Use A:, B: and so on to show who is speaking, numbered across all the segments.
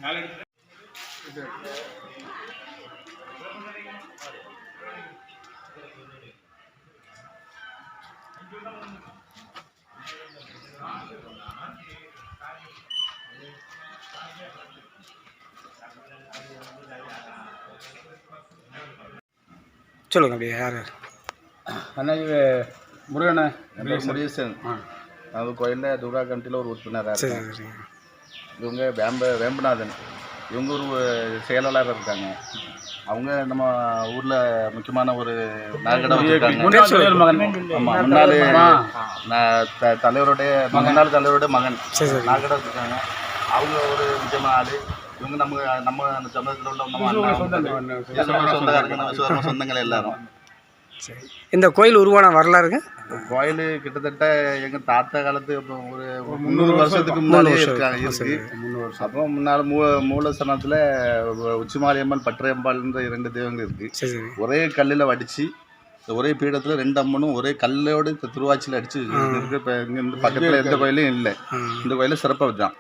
A: சொல்லுங்க அப்படியே யார்
B: அண்ணா இது முருகண்ணா முருகேசன் அது கோயிலில் துர்கா கமிட்டியில் ஒரு உறுப்பினராக இருக்காங்க. இவங்க வேம்பநாதன் இவங்க ஒரு செயலாளர் இருக்காங்க. அவங்க நம்ம ஊரில் முக்கியமான ஒரு நாகடம் வச்சுருக்காங்க. ஆமாம், முன்னாள் தலைவருடைய முன்னாள் தலைவருடைய மகன் நாகடம் வச்சுருக்காங்க. அவங்க ஒரு முக்கியமான ஆள். இவங்க நம்ம சமூகத்தில் உள்ள நம்ம சொந்தங்கள் எல்லாரும்.
A: இந்த கோயில் உருவான வரலாறுங்க.
B: கோயில் கிட்டத்தட்ட எங்கள் தாத்தா காலத்து ஒரு 300 வருஷத்துக்கு முன்னாலே இருக்கு. அப்புறம் முன்னால் மூலஸ்தானத்தில் உச்சிமாரியம்மன் பற்றையம்பாள்ன்ற 2 தெய்வங்கள் இருக்குது. ஒரே கல்லில் வடித்து ஒரே பீடத்தில் 2 அம்மனும் ஒரே கல்லோடு திருவாச்சியில் அடித்து இருக்கு. இப்போ இங்கே பக்கத்தில் எந்த கோயிலும் இல்லை. இந்த கோயிலில் சிறப்பாக வச்சான்.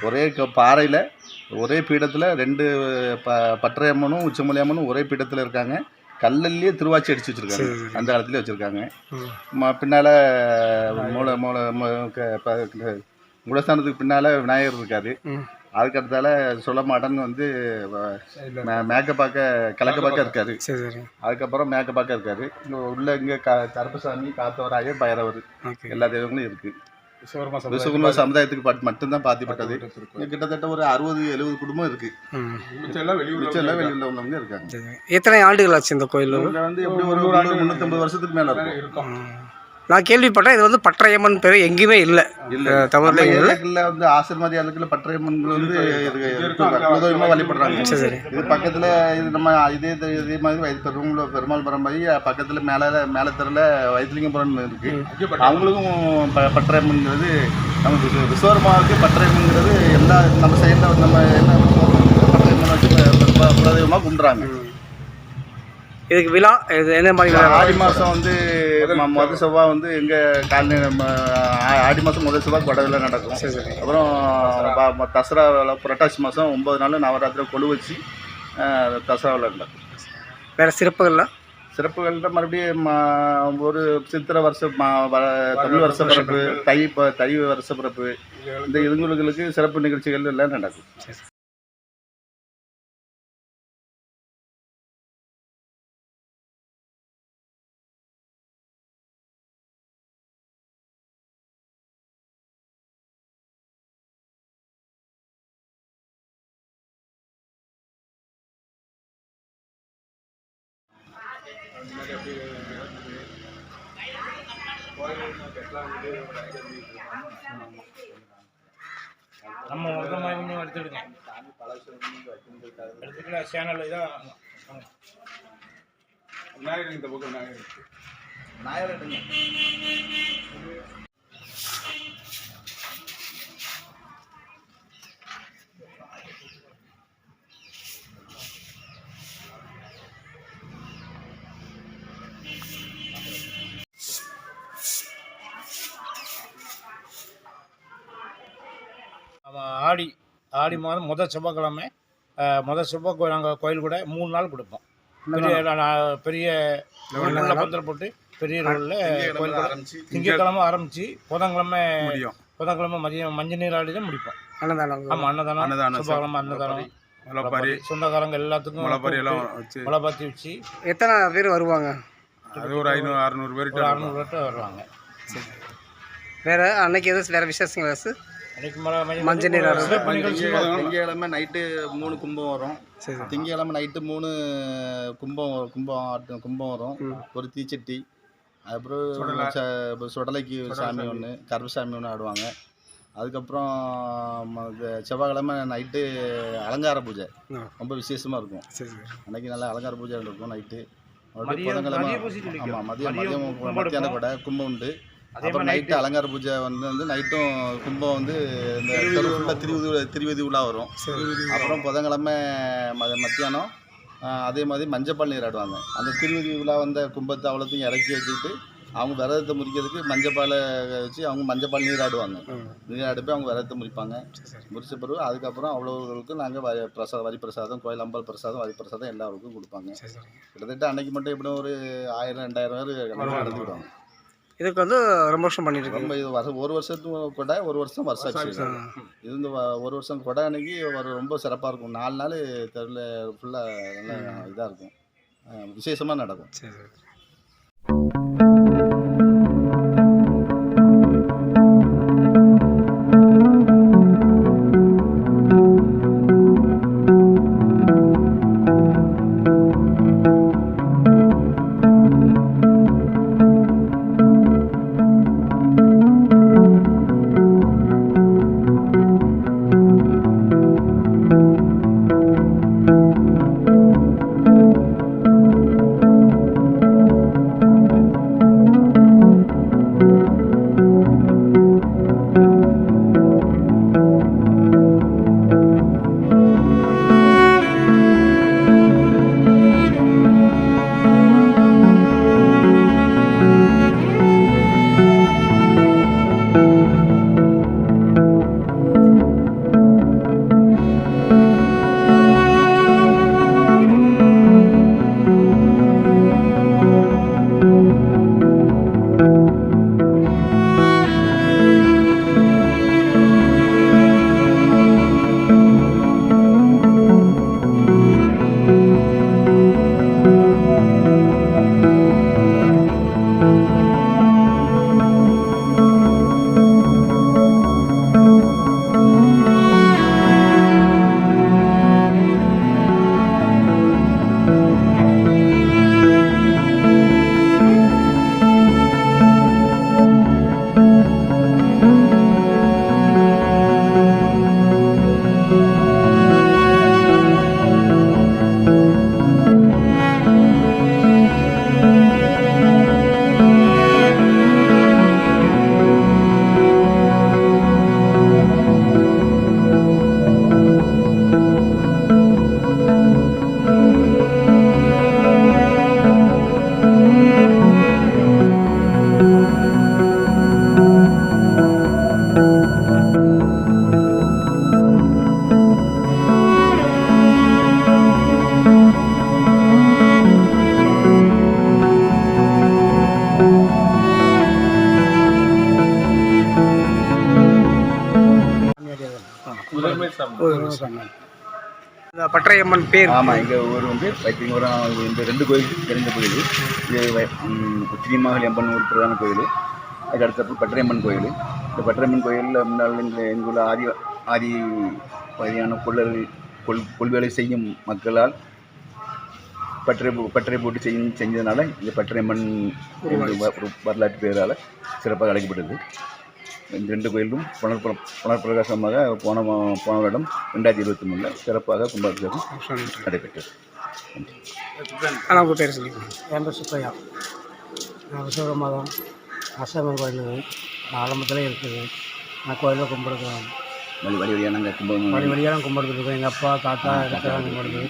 B: ஒரே பாறையில் ஒரே பீடத்தில் 2 பற்றையம்மனும் உச்சிமலையம்மனும் ஒரே பீடத்தில் இருக்காங்க. கல்லிலேயே திருவாச்சி அடிச்சு வச்சுருக்காங்க. அந்த காலத்துலேயே வச்சுருக்காங்க. பின்னால் மூலஸ்தானத்துக்கு பின்னால் விநாயகர் இருக்கார். அதுக்கடுத்தால சொல்லமாடன் வந்து கிழக்க பார்க்க இருக்கார். அதுக்கப்புறம் மேற்க பார்க்க இருக்கார். உள்ள இங்கே கருப்பசாமி, காத்தவராயர், பைரவர் எல்லா தெய்வங்களும் இருக்குது. விசுவகுருவ சமுதாயத்துக்கு மட்டும்தான் பாதிப்பட்டது. கிட்டத்தட்ட ஒரு 60-70 குடும்பம் இருக்கு. மிச்சம் வெளியூர்ல உள்ளவங்க இருக்காங்க.
A: எத்தனை ஆண்டுகள் ஆச்சு இந்த கோயில்?
B: வந்து எப்படி ஒரு 350 வருஷத்துக்கு மேல இருக்கும்.
A: நான் கேள்விப்பட்டேன் இது வந்து பற்றையம்மன் பேர் எங்கேயுமே இல்லை.
B: தமிழ்ல வந்து ஆசிர்மதியாளர்கள் பற்றையம்மன்கள் வந்து குலதெய்வமா வழிபடுறாங்க. இது பக்கத்துல இது நம்ம இதே மாதிரி பெருமாள் பரம்பரை பக்கத்துல மேலத்தெருல வைத்திலிங்கபுரம் இருக்கு. அவங்களுக்கும் பற்றையம்மன்கிறது நமக்கு விஸ்வகர்மாவுக்கு பற்றையம்மன்கிறது எல்லா நம்ம சைடில் நம்ம என்ன பற்றையம்மன் வச்சு குலதெய்வமா கும்பிட்றாங்க.
A: இதுக்கு விழா இது என்ன மாதிரி?
B: ஆடி மாதம் வந்து முதல் செவ்வாய் வந்து எங்கள் காலனி நம்ம ஆடி மாதம் முதல் செவ்வாய் கொடை நடக்கும். அப்புறம் தசரா புரட்டாசி மாதம் 9 நாள் நவராத்திரி கொழு வச்சு தசரா நடக்கும்.
A: வேறு
B: சிறப்புகள்ன்ற மறுபடியும் ஒரு சித்திரை வருஷம் தமிழ் வருஷ பிறப்பு, தை வருஷ பிறப்பு, இந்த இதுங்களுக்கு சிறப்பு நிகழ்ச்சிகள் எல்லாம் நடக்கும்.
C: நம்ம மொத்தமாக எடுத்துடுங்க. எடுத்துக்கலாம் சேனல் இதான் விநாயகர். இந்த பக்கம் விநாயகர் ஆடி மாதம் முதல் செவ்வாய்க்கிழமை நாங்கள் கோயில் கூட 3 நாள் கொடுப்போம். பெரிய பந்தல் போட்டு பெரிய ரோலில் கோயில் திங்கக்கிழமை ஆரம்பித்து புதன்கிழமை மதியம் மஞ்சள் நீர் ஆடி தான் முடிப்போம். ஆமாம், அன்னதானம் செவ்வாய்க்கிழமை அன்னதானம். சொந்தக்காரங்க எல்லாத்துக்கும் முளைப்பாத்தி வச்சு.
A: எத்தனை பேர் வருவாங்க?
B: அது ஒரு 500-600 பேர்
C: 600 பேர்கிட்ட வருவாங்க.
A: வேறு அன்னைக்கு எதுவும் வேறு விசேஷங்கள்? மஞ்சள் நீர்
B: திங்கக்கிழமை நைட்டு 3 கும்பம் வரும். திங்கக்கிழமை நைட்டு 3 கும்பம் வரும். ஒரு தீச்சட்டி, அப்புறம் சுடலைக்கு சாமி ஒன்று, கருப்பசாமி ஒன்று ஆடுவாங்க. அதுக்கப்புறம் செவ்வாய்க்கிழமை நைட்டு அலங்கார பூஜை ரொம்ப விசேஷமாக இருக்கும். அன்றைக்கி நல்லா அலங்கார பூஜை இருக்கும் நைட்டு. புதன்கிழமை ஆமாம் மத்தியான கூட கும்பம் உண்டு. அப்புறம் நைட்டு அலங்கார பூஜை வந்து நைட்டும் கும்பம் வந்து இந்த தெருவுல திருவதி உலா வரும். அப்புறம் புதன்கிழமை மத்தியானம் அதே மாதிரி மஞ்சப்பால் நீர் ஆடுவாங்க. அந்த திருவதி உலா வந்த கும்பத்தை அவ்வளோத்தையும் இறக்கி வச்சுக்கிட்டு அவங்க விரதத்தை முறிக்கிறதுக்கு மஞ்சப்பாலை வச்சு அவங்க மஞ்சப்பால் நீராடுவாங்க. நீராடி அவங்க விரதத்தை முறிப்பாங்க. முறிச்ச பிறகு அதுக்கப்புறம் அவ்வளோகளுக்கும் நாங்கள் வரி பிரசாதம், கோயில் அம்பாள் பிரசாதம், வரி பிரசாதம் எல்லாருக்கும் கொடுப்பாங்க. கிட்டத்தட்ட அன்னைக்கு மட்டும் எப்படியும் ஒரு 1000-2000 பேர் நடந்துக்கிடுவாங்க.
A: இதுக்கு வந்து ரொம்ப வருஷம் பண்ணிட்டு
B: ரொம்ப இது ஒரு வருஷத்துக்கு கொடை, ஒரு வருஷம் வருஷாட்சி. இது இந்த ஒரு வருஷம் கொடை அன்னைக்கு ரொம்ப சிறப்பாக இருக்கும். 4 நாள் தெருவில் ஃபுல்லாக நல்லா இதாக இருக்கும், விசேஷமாக நடக்கும்.
A: சரி. இந்த பற்றையம்மன் பேர்
D: ஆமாம், எங்கள் ஊர் வந்து வைத்தியபுரம். இந்த 2 கோயில் தெரிஞ்ச கோயில். இது உச்சினிமாவளி அம்மன் ஊர் பிரதான கோயில். அதுக்கு அடுத்தப்போ பற்றையம்மன் கோயில். இந்த பற்றையம்மன் கோயிலில் முன்னால் எங்கள் ஊரில் ஆதி வகையான கொள்வேலை செய்யும் மக்களால் பற்றை போட்டு செஞ்சதுனால இந்த பற்றையம்மன் வரலாற்று பேரால் சிறப்பாக அழைக்கப்பட்டது. இந்த 2 கோயிலும் புனர்பிரகாசமாக போன வருடம் 2023 சிறப்பாக கும்பாபிஷேகம் நடைபெற்றது.
A: ஆனால் உங்கள் பேர் சொல்லி.
E: என் பேர் சுப்பையா. நான் விஸ்வகர்மாதான். அசமன் கோயில் ஆரம்பத்தில் இருக்குது. நான் கோயிலில் கும்பிடுறேன்.
D: வழியாக நாங்கள்
E: வழி வழியாக கும்பிடுறது இருக்கோம். எங்கள் அப்பா தாத்தா எடுத்து கும்பிடுறது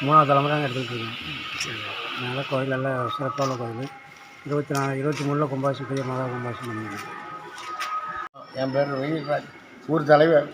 E: 3ஆவது தலைமுறை நாங்கள் எடுத்துகிட்டு இருக்கோம். அதனால் கோயில் எல்லாம் சிறப்பான கோயில். 23 கும்பாபிஷேகம், பெரிய மகா கும்பாபிஷேகம் பண்ணியிருக்கோம்.
C: என் பேர் வெயில்ராஜ், ஊர் தலைவர்.